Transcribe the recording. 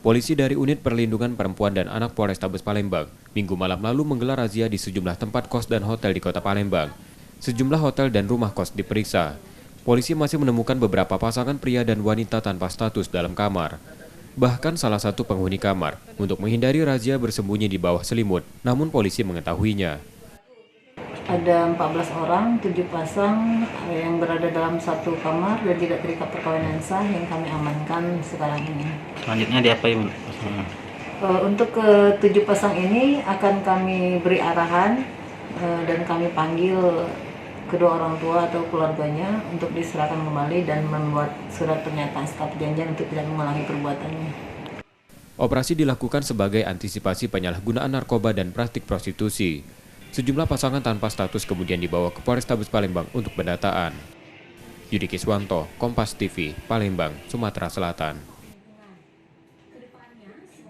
Polisi dari Unit Perlindungan Perempuan dan Anak Polrestabes Palembang Minggu malam lalu menggelar razia di sejumlah tempat kos dan hotel di Kota Palembang. Sejumlah hotel dan rumah kos diperiksa. Polisi masih menemukan beberapa pasangan pria dan wanita tanpa status dalam kamar. Bahkan salah satu penghuni kamar untuk menghindari razia bersembunyi di bawah selimut, namun polisi mengetahuinya. Ada 14 orang, 7 pasang yang berada dalam satu kamar dan tidak terikat perkawinan sah yang kami amankan sekarang ini. Selanjutnya diapain? Untuk ke-7 pasang ini akan kami beri arahan dan kami panggil kedua orang tua atau keluarganya untuk diserahkan kembali dan membuat surat pernyataan staf perjanjian untuk tidak mengulangi perbuatannya. Operasi dilakukan sebagai antisipasi penyalahgunaan narkoba dan praktik prostitusi. Sejumlah pasangan tanpa status kemudian dibawa ke Polrestabes Palembang untuk pendataan. Yudi Kiswanto, Kompas TV, Palembang, Sumatera Selatan.